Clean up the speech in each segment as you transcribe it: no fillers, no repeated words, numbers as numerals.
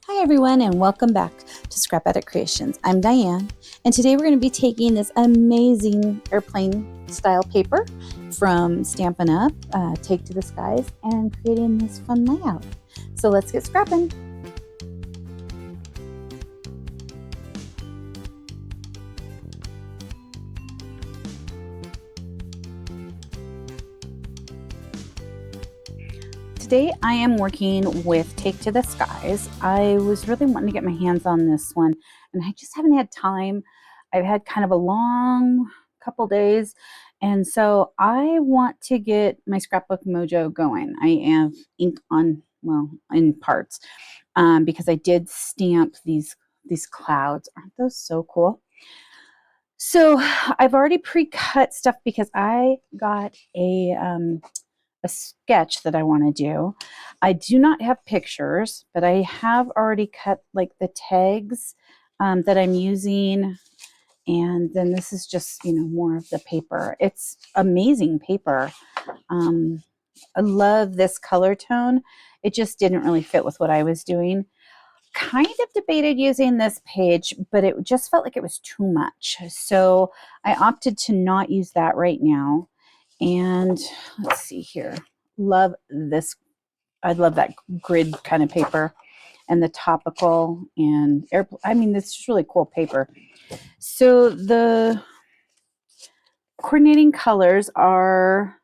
Hi everyone, and welcome back to Scrap Edit Creations. I'm Diane, and today we're going to be taking this amazing airplane style paper from Stampin' Up, Take to the Skies, and creating this fun layout. So let's get scrapping. Today I am working with Take to the Skies. I was really wanting to get my hands on this one, and I just haven't had time. I've had kind of a long couple days, and so I want to get my scrapbook mojo going. I have ink on, well, in parts, because I did stamp these clouds. Aren't those so cool? So I've already pre-cut stuff because I got a sketch that I want to do. I do not have pictures, but I have already cut like the tags that I'm using. And then this is just, more of the paper. It's amazing paper. I love this color tone. It just didn't really fit with what I was doing. Kind of debated using this page, but it just felt like it was too much. So I opted to not use that right now. And let's see here. Love this. I love that grid kind of paper and the topical and I mean, this is really cool paper. So the coordinating colors are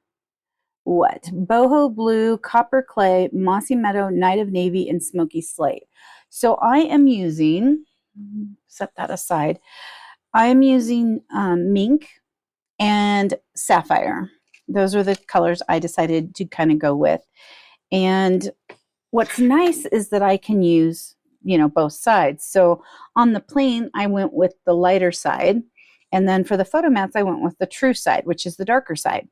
what? Boho blue, copper clay, mossy meadow, night of navy, and smoky slate. So I am using, set that aside, I am using mink and sapphire. Those are the colors I decided to kind of go with. And what's nice is that I can use, both sides. So on the plane, I went with the lighter side. And then for the photo mats, I went with the true side, which is the darker side.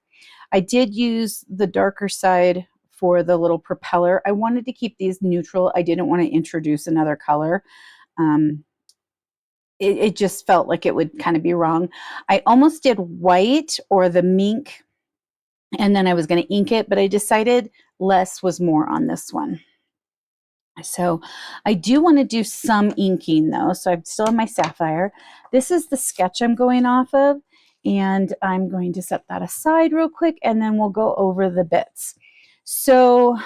I did use the darker side for the little propeller. I wanted to keep these neutral. I didn't want to introduce another color. It just felt like it would kind of be wrong. I almost did white or the mink, and then I was going to ink it, but I decided less was more on this one. So I do want to do some inking though. So I still have my sapphire. This is the sketch I'm going off of, and I'm going to set that aside real quick, and then we'll go over the bits. So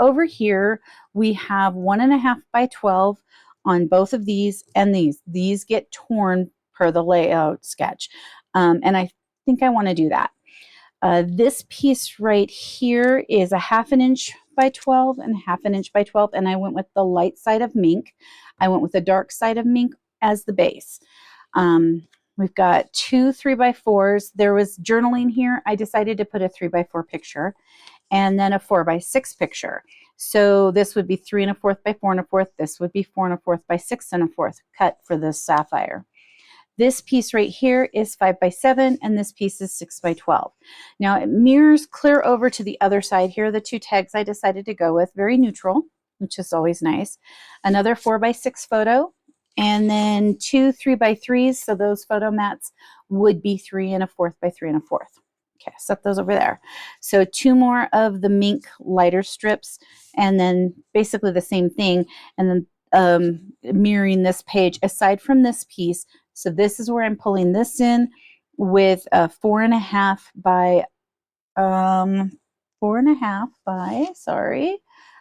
over here, we have 1.5 by 12 on both of these and these. These get torn per the layout sketch. And I think I want to do that. This piece right here is 1/2 inch by 12 and 1/2 inch by 12, and I went with the light side of mink. I went with the dark side of mink as the base. We've got 2 3x4s. There was journaling here. I decided to put a 3x4 picture and then a 4x6 picture. So this would be 3 1/4 by 4 1/4. This would be 4 1/4 by 6 1/4 cut for this sapphire. This piece right here is 5x7, and this piece is 6x12. Now it mirrors clear over to the other side. Here are the two tags I decided to go with, very neutral, which is always nice. Another 4x6 photo, and then 2 3x3s. So those photo mats would be 3 1/4 by 3 1/4. Okay, set those over there. So 2 more of the mink lighter strips, and then basically the same thing, and then mirroring this page aside from this piece. So this is where I'm pulling this in with a 4.5 by 4.5 by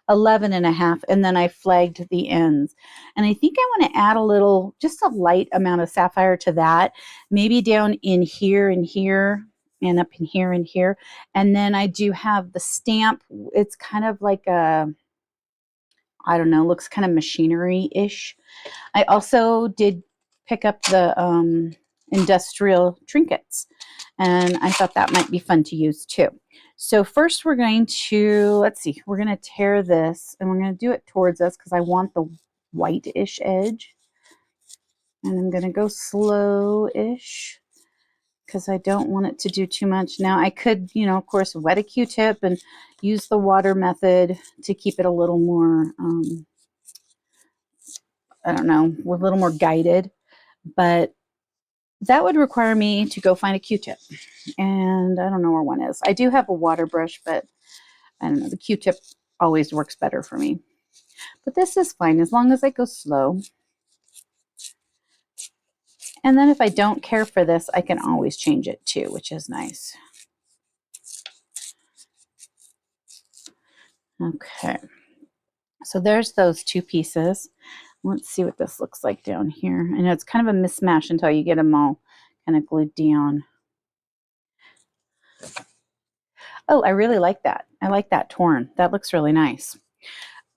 11.5, and then I flagged the ends. And I think I want to add a little, just a light amount of sapphire to that, maybe down in here and here, and up in here and here. And then I do have the stamp. It's kind of like a, I don't know, looks kind of machinery-ish. I also did pick up the industrial trinkets, and I thought that might be fun to use too. So first we're going to, let's see, we're going to tear this, and we're going to do it towards us because I want the white-ish edge. And I'm going to go slow-ish because I don't want it to do too much. Now I could, of course, wet a Q-tip and use the water method to keep it a little more, I don't know, a little more guided, but that would require me to go find a Q-tip, and I don't know where one is. I do have a water brush, but I don't know, the Q-tip always works better for me. But this is fine as long as I go slow. And then if I don't care for this, I can always change it too, which is nice. Okay. So there's those two pieces. Let's see what this looks like down here. I know it's kind of a mismatch until you get them all kind of glued down. Oh, I really like that. I like that torn. That looks really nice.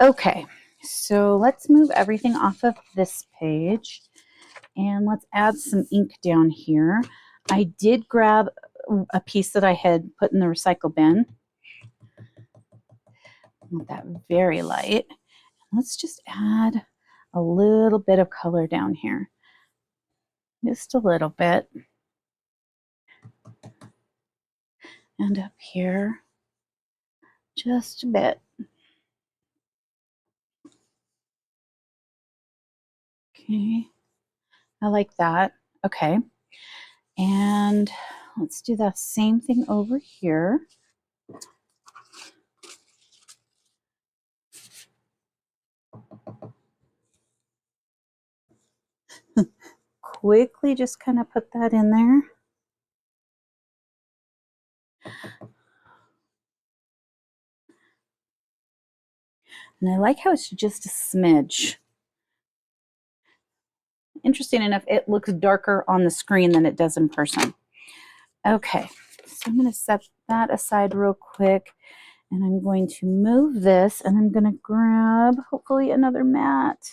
Okay, so let's move everything off of this page and let's add some ink down here. I did grab a piece that I had put in the recycle bin. I want that very light. Let's just add a little bit of color down here. Just a little bit. And up here, just a bit. Okay, I like that. Okay, and let's do the same thing over here. Quickly just kind of put that in there. And I like how it's just a smidge. Interesting enough, it looks darker on the screen than it does in person. Okay, so I'm going to set that aside real quick. And I'm going to move this and I'm going to grab, hopefully, another mat.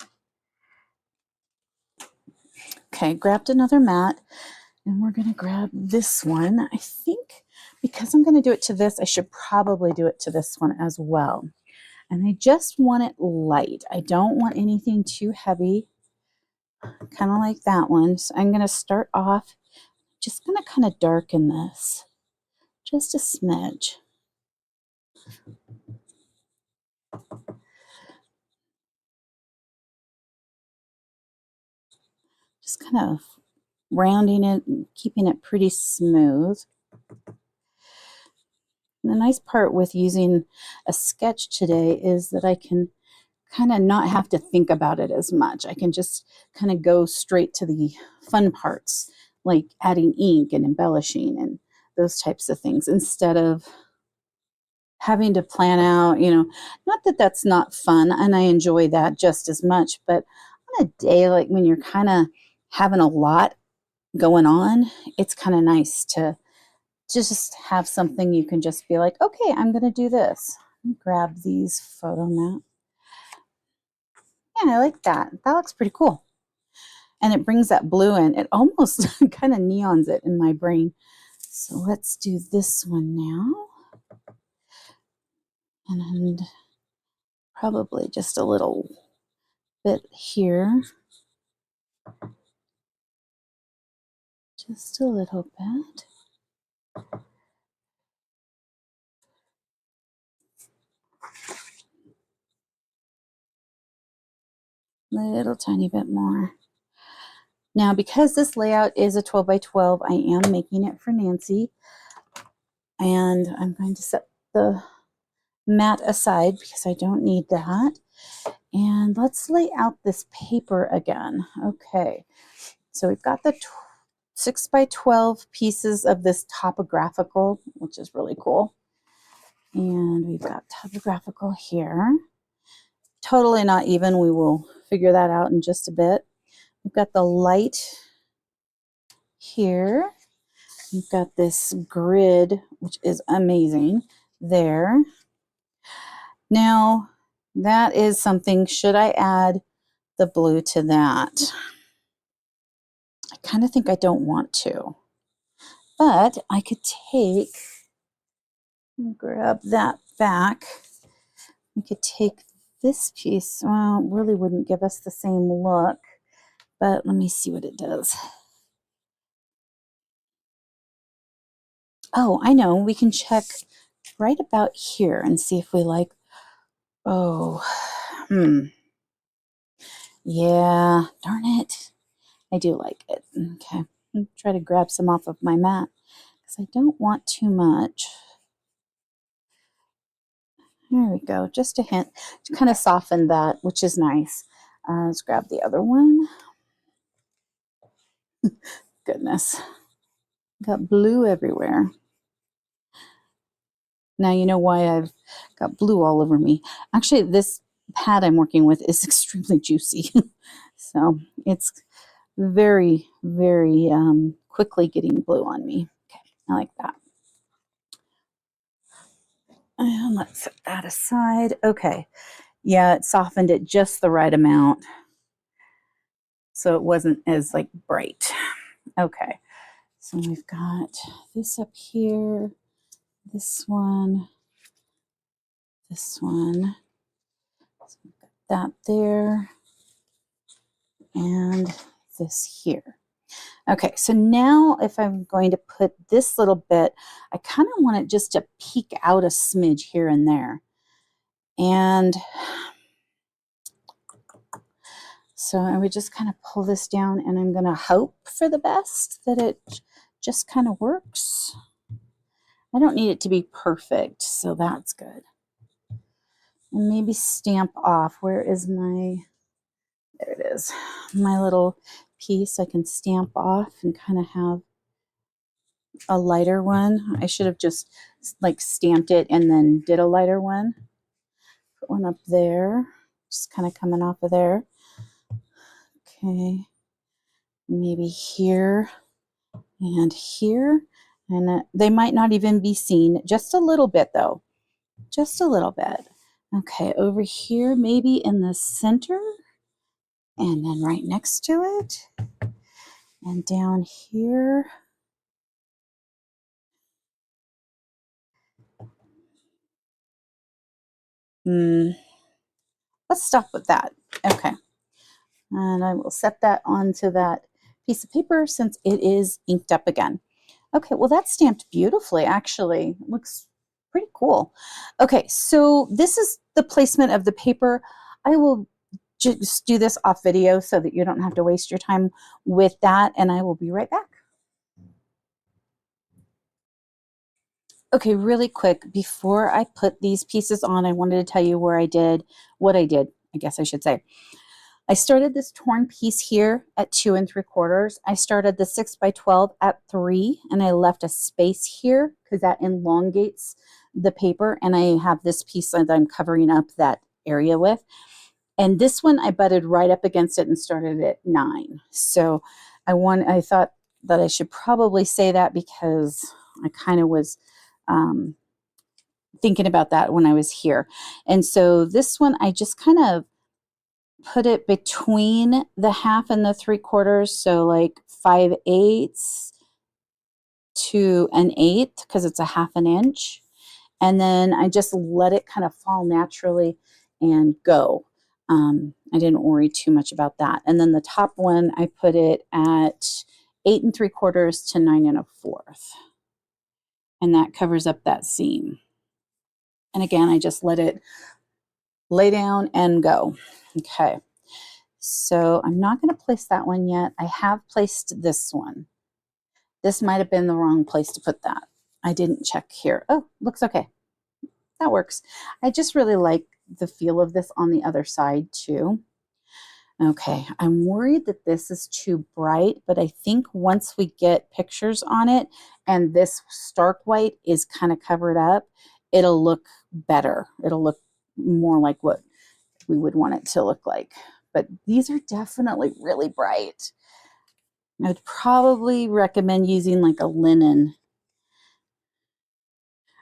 Okay, grabbed another mat. And we're going to grab this one. I think because I'm going to do it to this, I should probably do it to this one as well. And I just want it light. I don't want anything too heavy, kind of like that one. So I'm going to start off, just going to kind of darken this, just a smidge. Just kind of rounding it and keeping it pretty smooth. And the nice part with using a sketch today is that I can kind of not have to think about it as much. I can just kind of go straight to the fun parts, like adding ink and embellishing and those types of things, instead of having to plan out, not that that's not fun, and I enjoy that just as much, but on a day like when you're kind of having a lot going on, it's kind of nice to just have something you can just be like, okay, I'm going to do this. Grab these photo mats. Yeah, I like that. That looks pretty cool. And it brings that blue in. It almost kind of neons it in my brain. So let's do this one now. And probably just a little bit here. Just a little bit. Little tiny bit more. Now, because this layout is a 12 by 12, I am making it for Nancy. And I'm going to set the mat aside because I don't need that. And let's lay out this paper again. Okay, so we've got the 6 by 12 pieces of this topographical, which is really cool. And we've got topographical here. Totally not even. We will figure that out in just a bit. We've got the light here. We've got this grid, which is amazing there. Now, that is something, should I add the blue to that? I kind of think I don't want to. But I could grab that back. We could take this piece. Well, it really wouldn't give us the same look, but let me see what it does. Oh, I know. We can check right about here and see if we like, yeah, darn it. I do like it. Okay, I'll try to grab some off of my mat because I don't want too much. There we go, just a hint to kind of soften that, which is nice. Let's grab the other one. Goodness, got blue everywhere. Now you know why I've got blue all over me. Actually, this pad I'm working with is extremely juicy. So it's very, very quickly getting blue on me. Okay, I like that. And let's set that aside. Okay. Yeah, it softened it just the right amount, so it wasn't as like bright. Okay. So we've got this up here, this one, this one. So we've got that there, and this here. Okay, so now if I'm going to put this little bit, I kind of want it just to peek out a smidge here and there. And so I would just kind of pull this down, and I'm going to hope for the best that it just kind of works. I don't need it to be perfect, so that's good. And maybe stamp off. Where is my, there it is, my little piece I can stamp off and kind of have a lighter one. I should have just like stamped it and then did a lighter one. Put one up there, just kind of coming off of there. Okay, maybe here and here. And they might not even be seen, just a little bit though, just a little bit. Okay, over here, maybe in the center, and then right next to it, and down here. Let's stop with that. Okay, and I will set that onto that piece of paper since it is inked up again. Okay, well that's stamped beautifully, actually. It looks pretty cool. Okay, so this is the placement of the paper. I will just do this off video so that you don't have to waste your time with that, and I will be right back. Okay, really quick, before I put these pieces on, I wanted to tell you where I did, what I did, I guess I should say. I started this torn piece here at 2 3/4. I started the 6 by 12 at 3, and I left a space here because that elongates the paper, and I have this piece that I'm covering up that area with. And this one I butted right up against it and started at 9. So I thought that I should probably say that because I kind of was thinking about that when I was here. And so this one, I just kind of put it between the 1/2 and the 3/4. So like 5/8 to an 1/8 because it's a 1/2 an inch. And then I just let it kind of fall naturally and go. I didn't worry too much about that. And then the top one, I put it at 8 3/4 to 9 1/4. And that covers up that seam. And again, I just let it lay down and go. Okay. So I'm not going to place that one yet. I have placed this one. This might have been the wrong place to put that. I didn't check here. Oh, looks okay. That works. I just really like the feel of this on the other side too. Okay, I'm worried that this is too bright, but I think once we get pictures on it and this stark white is kind of covered up, it'll look better. It'll look more like what we would want it to look like. But these are definitely really bright. I would probably recommend using like a linen.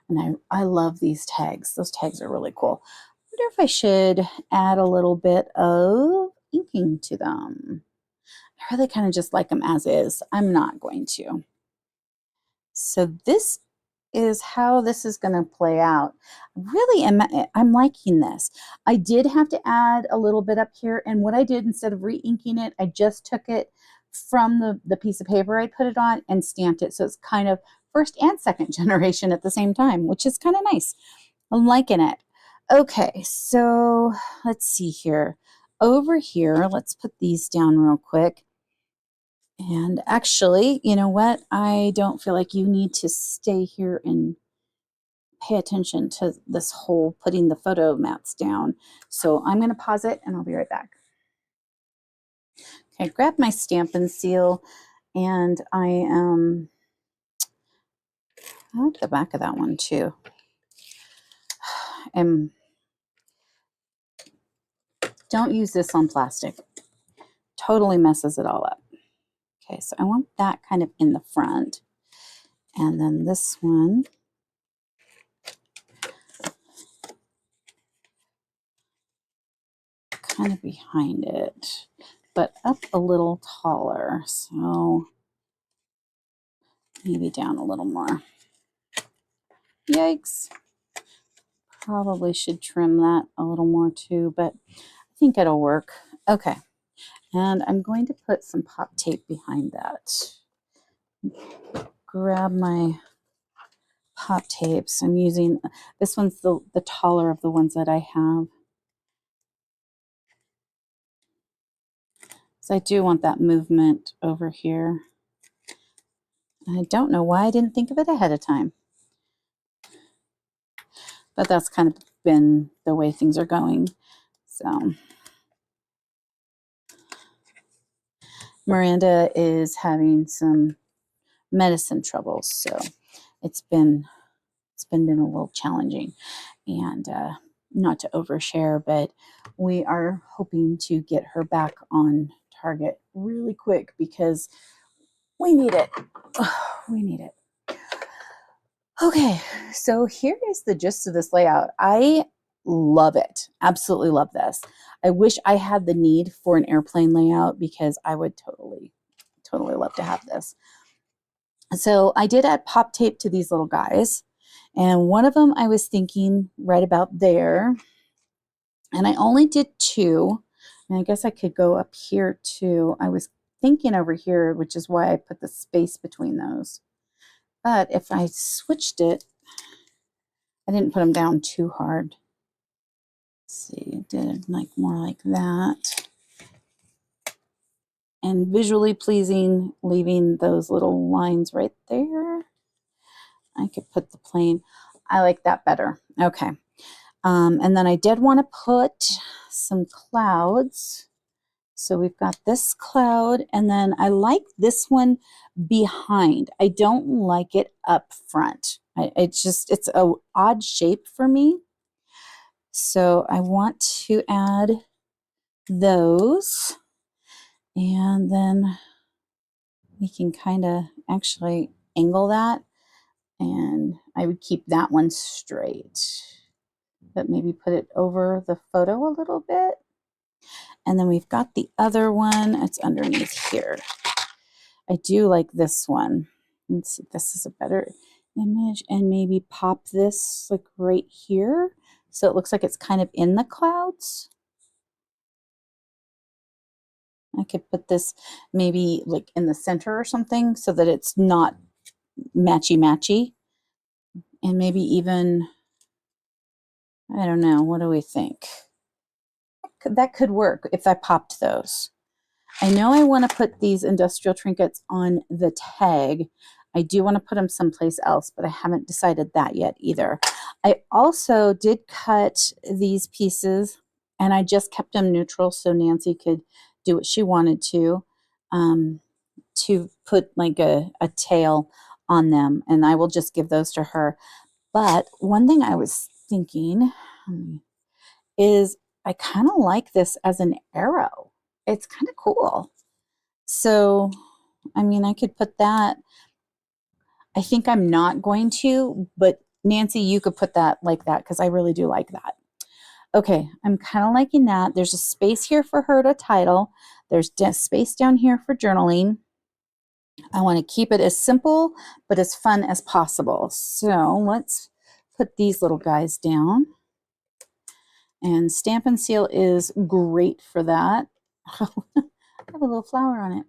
And I love these tags. Those tags are really cool. I wonder if I should add a little bit of inking to them. I really kind of just like them as is. I'm not going to. So this is how this is going to play out. Really, I'm liking this. I did have to add a little bit up here, and what I did instead of re-inking it, I just took it from the piece of paper I put it on and stamped it. So it's kind of first and second generation at the same time, which is kind of nice. I'm liking it. Okay, so let's see here. Over here, let's put these down real quick. And actually, you know what? I don't feel like you need to stay here and pay attention to this whole putting the photo mats down. So I'm going to pause it and I'll be right back. Okay, grab my Stampin' seal, and I like the back of that one too. And don't use this on plastic. Totally messes it all up. Okay, so I want that kind of in the front. And then this one, kind of behind it, but up a little taller. So maybe down a little more. Yikes. Probably should trim that a little more too, but I think it'll work. Okay. And I'm going to put some pop tape behind that. Grab my pop tapes. I'm using, this one's the taller of the ones that I have. So I do want that movement over here. I don't know why I didn't think of it ahead of time. But that's kind of been the way things are going. So Miranda is having some medicine troubles, so it's been a little challenging, and not to overshare, but we are hoping to get her back on target really quick because we need it. We need it. Okay, so here is the gist of this layout. I love it. Absolutely love this. I wish I had the need for an airplane layout because I would totally love to have this. So I did add pop tape to these little guys, and one of them I was thinking right about there, and I only did 2, and I guess I could go up here too. I was thinking over here, which is why I put the space between those. But if I switched it, I didn't put them down too hard. Let's see, did like more like that. And visually pleasing, leaving those little lines right there. I could put the plain. I like that better. Okay. And then I did want to put some clouds. So we've got this cloud, and then I like this one behind. I don't like it up front. It's a odd shape for me. So I want to add those, and then we can kind of actually angle that, and I would keep that one straight, but maybe put it over the photo a little bit. And then we've got the other one. It's underneath here. I do like this one. Let's see, this is a better image, and maybe pop this like right here so it looks like it's kind of in the clouds. I could put this maybe like in the center or something so that it's not matchy-matchy. And maybe even, I don't know, what do we think? That could work if I popped those. I know I want to put these industrial trinkets on the tag. I do want to put them someplace else, but I haven't decided that yet either. I also did cut these pieces, and I just kept them neutral so Nancy could do what she wanted to put like a tail on them, and I will just give those to her. But one thing I was thinking is I kind of like this as an arrow. It's kind of cool. So, I mean, I could put that. I think I'm not going to, but Nancy, you could put that like that because I really do like that. Okay, I'm kind of liking that. There's a space here for her to title. There's space down here for journaling. I want to keep it as simple but as fun as possible. So let's put these little guys down. And Stampin' Seal is great for that. I have a little flower on it.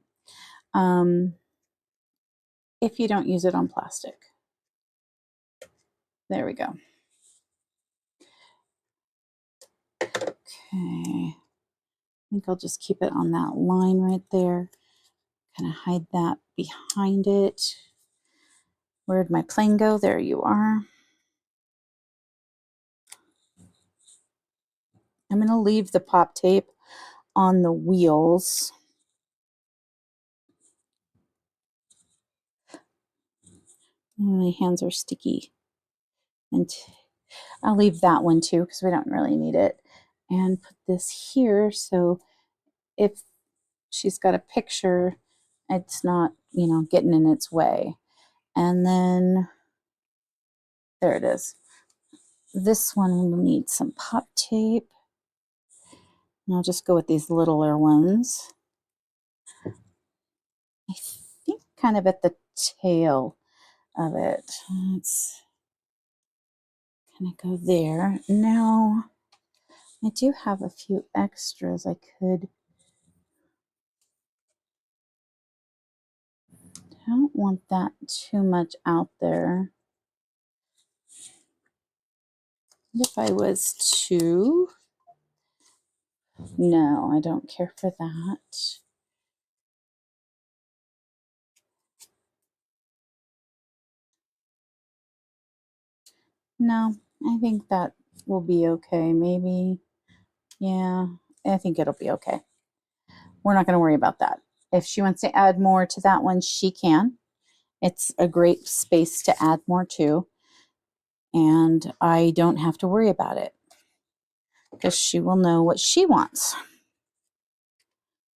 If you don't use it on plastic. There we go. Okay. I think I'll just keep it on that line right there. Kind of hide that behind it. Where'd my plane go? There you are. I'm going to leave the pop tape on the wheels. My hands are sticky. And I'll leave that one too because we don't really need it. And put this here so if she's got a picture, it's not, you know, getting in its way. And then there it is. This one will need some pop tape. And I'll just go with these littler ones. I think kind of at the tail of it. Let's kind of go there. Now, I do have a few extras I could. I don't want that too much out there. If I was to, no, I don't care for that. No, I think that will be okay. Maybe, yeah, I think it'll be okay. We're not going to worry about that. If she wants to add more to that one, she can. It's a great space to add more to. And I don't have to worry about it because she will know what she wants.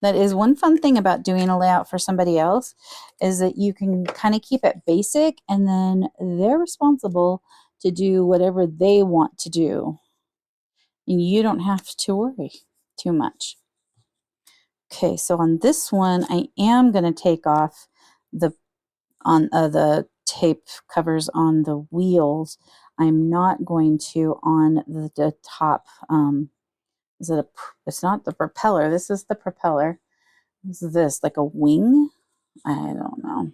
That is one fun thing about doing a layout for somebody else is that you can kind of keep it basic and then they're responsible to do whatever they want to do. And you don't have to worry too much. Okay, so on this one, I am going to take off the tape covers on the wheels. I'm not going to on the top. Is it it's not the propeller. This is the propeller. Is this like a wing? I don't know.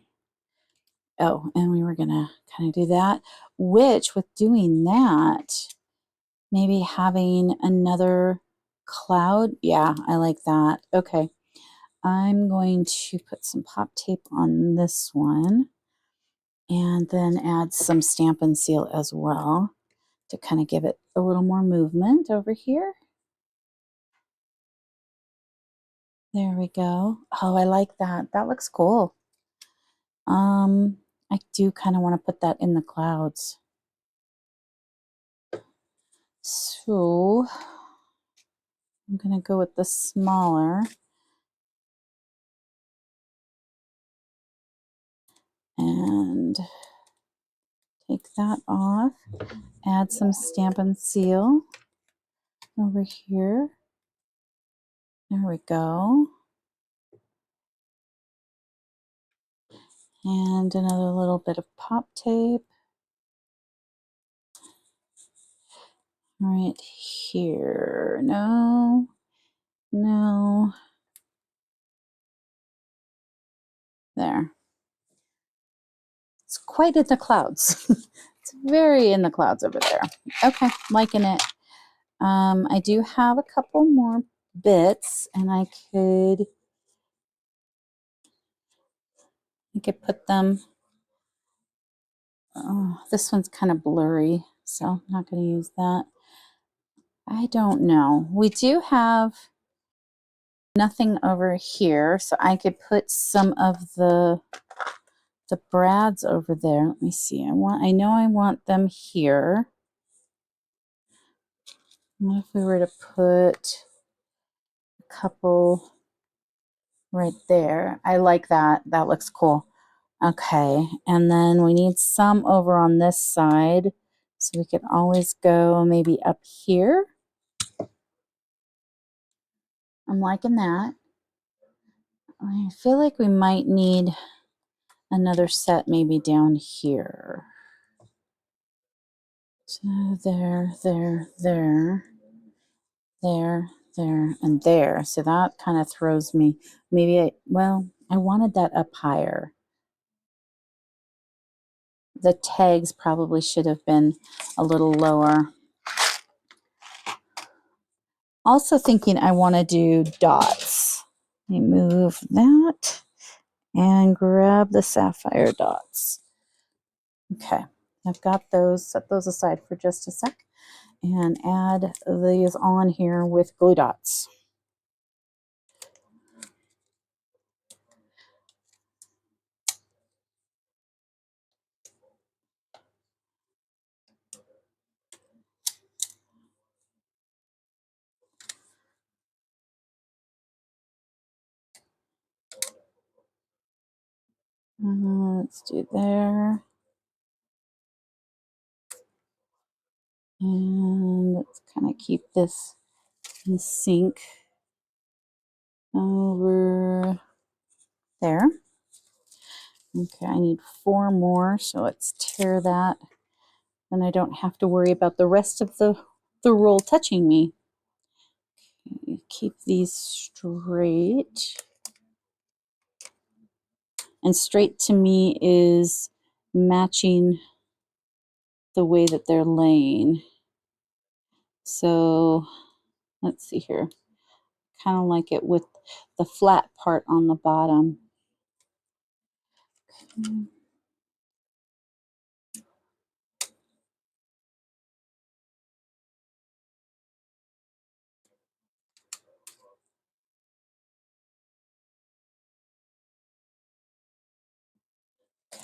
Oh, and we were going to kind of do that, which with doing that, maybe having another cloud. Yeah, I like that. Okay. I'm going to put some pop tape on this one and then add some Stampin' Seal as well to kind of give it a little more movement over here. There we go. Oh, I like that. That looks cool. I do kind of want to put that in the clouds. So I'm going to go with the smaller. And take that off. Add some Stampin' Seal over here. There we go. And another little bit of pop tape. Right here. No. No. There. It's quite in the clouds. It's very in the clouds over there. Okay, liking it. I do have a couple more bits, and I could put them. Oh, this one's kind of blurry, so I'm not going to use that. I don't know. We do have nothing over here, so I could put some of the brads over there. Let me see. I know I want them here. What if we were to put a couple right there? I like that. That looks cool. Okay, and then we need some over on this side, so we could always go maybe up here. I'm liking that. I feel like we might need another set maybe down here. So there, and there. So that kind of throws me. Maybe I wanted that up higher. The tags probably should have been a little lower. Also thinking I want to do dots. Let me move that and grab the sapphire dots. Okay, I've got those. Set those aside for just a sec. and add these on here with glue dots. Let's do there. And let's kind of keep this in sync over there. Okay, I need 4 more, so let's tear that. Then I don't have to worry about the rest of the roll touching me. Okay, keep these straight. And straight to me is matching the way that they're laying. So let's see here. Kind of like it with the flat part on the bottom.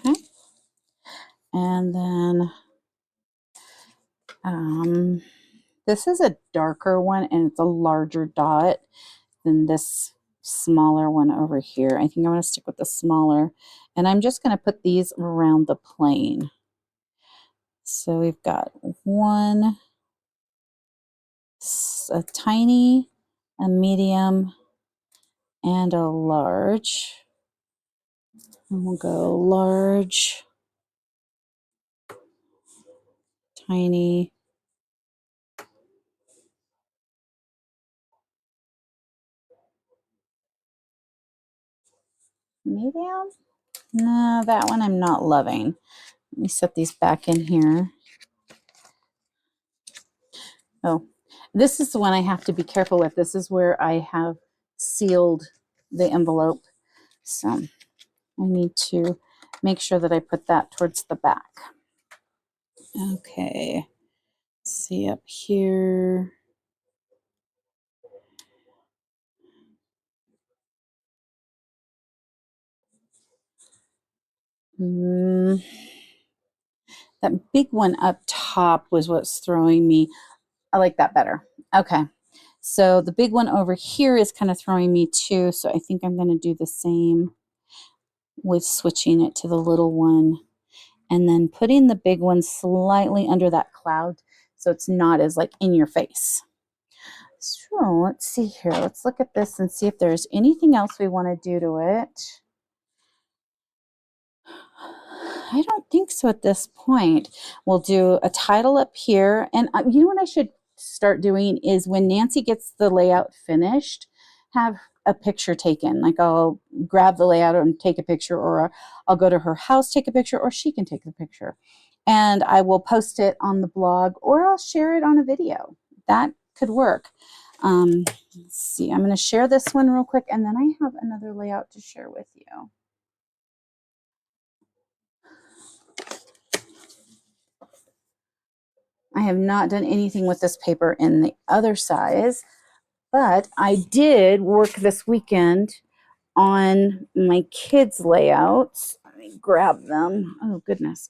Okay. And then this is a darker one and it's a larger dot than this smaller one over here. I think I'm going to stick with the smaller. And I'm just going to put these around the plane. So we've got one, a tiny, a medium, and a large. And we'll go large, tiny, medium. No, that one I'm not loving. Let me set these back in here. Oh, this is the one I have to be careful with. This is where I have sealed the envelope. So I need to make sure that I put that towards the back. Okay, let's see up here. That big one up top was what's throwing me. I like that better. Okay, so the big one over here is kind of throwing me too. So I think I'm going to do the same with switching it to the little one. And then putting the big one slightly under that cloud so it's not as like in your face. So let's see here. Let's look at this and see if there's anything else we want to do to it. I don't think so at this point. We'll do a title up here. And you know what I should start doing is when Nancy gets the layout finished, have a picture taken. Like I'll grab the layout and take a picture, or I'll go to her house, take a picture, or she can take the picture. And I will post it on the blog, or I'll share it on a video. That could work. Let's see, I'm going to share this one real quick, and then I have another layout to share with you. I have not done anything with this paper in the other size, but I did work this weekend on my kids' layouts. Let me grab them. Oh, goodness.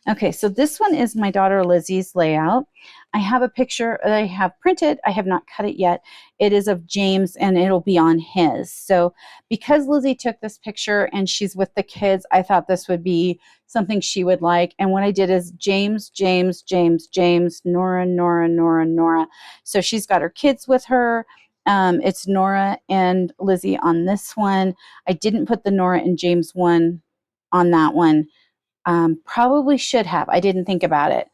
Okay, so this one is my daughter Lizzie's layout. I have a picture that I have printed. I have not cut it yet. It is of James and it'll be on his. So because Lizzie took this picture and she's with the kids, I thought this would be something she would like. And what I did is James, James, James, James, Nora, Nora, Nora, Nora. So she's got her kids with her. It's Nora and Lizzie on this one. I didn't put the Nora and James one on that one. Probably should have. I didn't think about it.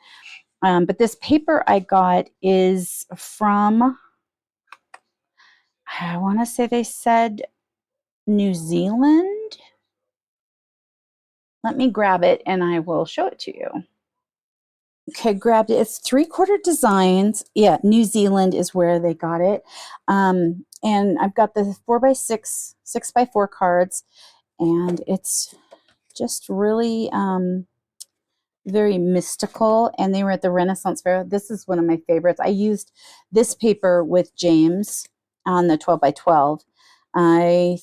But this paper I got is from, I want to say they said New Zealand. Let me grab it and I will show it to you. Okay, grabbed it. It's 3/4 designs. Yeah, New Zealand is where they got it. And I've got the 4x6, 6x4 cards, and it's just really very mystical, and they were at the Renaissance Fair. This is one of my favorites. I used this paper with James on the 12 by 12. I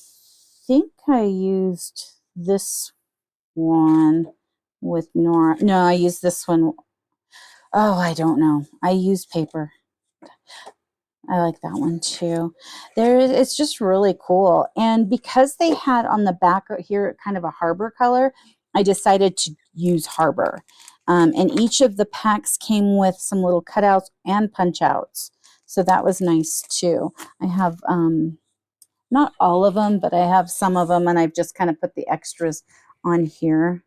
think I used this one with Nora. No, I used this one. Oh, I don't know. I used paper. I like that one too. It's just really cool. And because they had on the back here kind of a harbor color, I decided to use harbor. And each of the packs came with some little cutouts and punch outs. So that was nice too. I have not all of them, but I have some of them, and I've just kind of put the extras on here.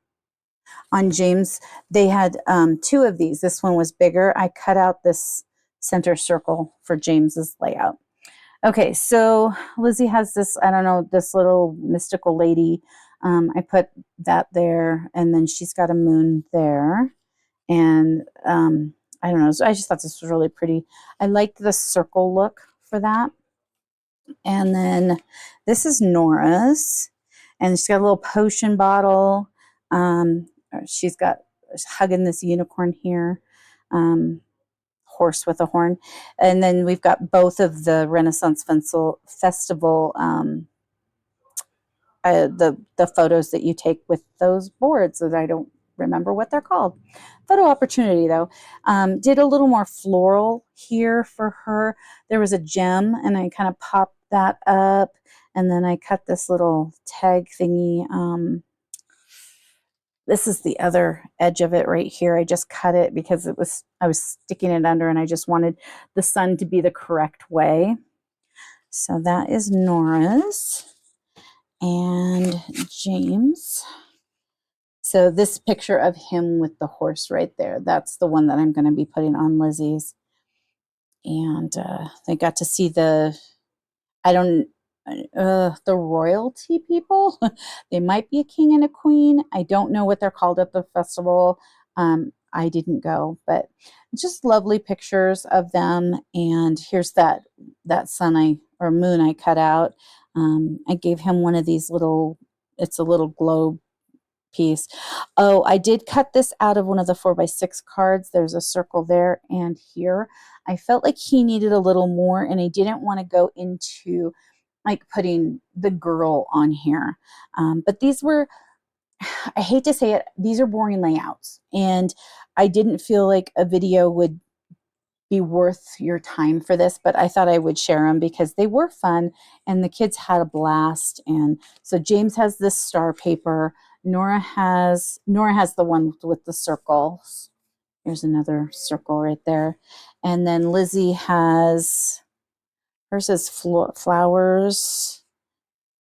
On James, they had two of these. This one was bigger. I cut out this center circle for James's layout. Okay, so Lizzie has this, I don't know, this little mystical lady. I put that there, and then she's got a moon there. And I don't know, so I just thought this was really pretty. I liked the circle look for that. And then this is Nora's, and she's got a little potion bottle. She's hugging this unicorn here, horse with a horn. And then we've got both of the Renaissance Festival, the photos that you take with those boards that I don't remember what they're called. Photo opportunity though. Did a little more floral here for her. There was a gem, and I kind of popped that up, and then I cut this little tag thingy. This is the other edge of it right here. I just cut it because I was sticking it under, and I just wanted the sun to be the correct way. So that is Nora's and James. So this picture of him with the horse right there, that's the one that I'm going to be putting on Lizzie's. And they got to see the royalty people. They might be a king and a queen. I don't know what they're called at the festival. I didn't go, but just lovely pictures of them. And here's that sun or moon I cut out. I gave him one of these it's a little globe piece. Oh, I did cut this out of one of the 4x6 cards. There's a circle there and here. I felt like he needed a little more, and I didn't want to go into like putting the girl on here. But these were, I hate to say it, these are boring layouts, and I didn't feel like a video would be worth your time for this, but I thought I would share them because they were fun and the kids had a blast. And so James has this star paper. Nora has the one with the circles. There's another circle right there. And then Lizzie has, hers is flowers,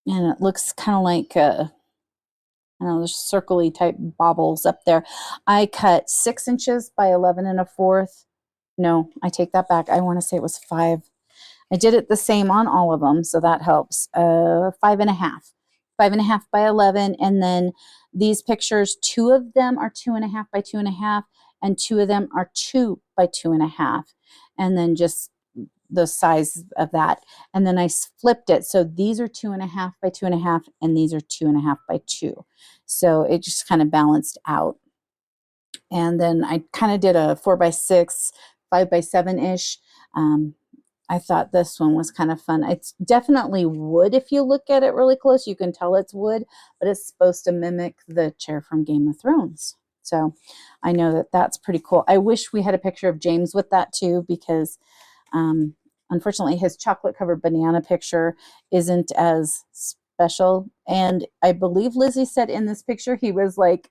and it looks kind of like I don't know, there's circly type baubles up there. I cut 6 inches by 11 1/4. No, I take that back. I want to say it was 5. I did it the same on all of them, so that helps. 5.5. 5.5 by 11. And then these pictures, 2 of them are 2.5 by 2.5, and 2 of them are 2 by 2.5. And then just the size of that. And then I flipped it. So these are 2.5 by 2.5, and these are 2.5 by 2. So it just kind of balanced out. And then I kind of did a 4x6, 5x7-ish. I thought this one was kind of fun. It's definitely wood. If you look at it really close, you can tell it's wood, but it's supposed to mimic the chair from Game of Thrones. So I know that that's pretty cool. I wish we had a picture of James with that too, because unfortunately his chocolate covered banana picture isn't as special. And I believe Lizzie said in this picture, he was like,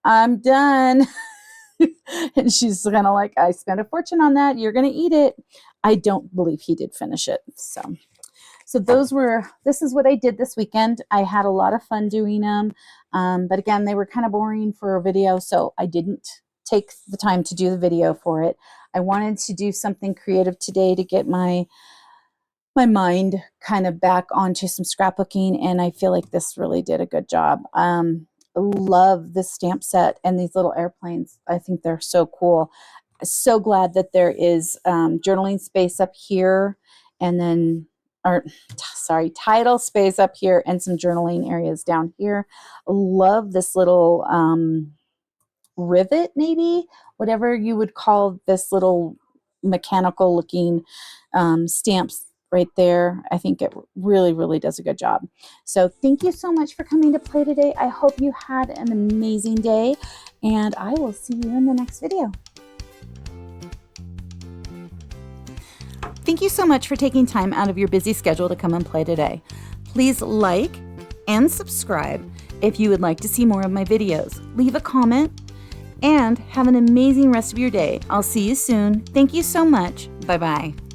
I'm done. And she's kind of like, I spent a fortune on that. You're going to eat it. I don't believe he did finish it. So this is what I did this weekend. I had a lot of fun doing them. But again, they were kind of boring for a video, so I didn't take the time to do the video for it. I wanted to do something creative today to get my mind kind of back onto some scrapbooking, and I feel like this really did a good job. Love the stamp set and these little airplanes. I think they're so cool. So glad that there is journaling space up here, and then title space up here, and some journaling areas down here. Love this little rivet, maybe, whatever you would call this little mechanical looking stamps right there. I think it really, really does a good job. So thank you so much for coming to play today. I hope you had an amazing day, and I will see you in the next video. Thank you so much for taking time out of your busy schedule to come and play today. Please like and subscribe if you would like to see more of my videos. Leave a comment and have an amazing rest of your day. I'll see you soon. Thank you so much. Bye-bye.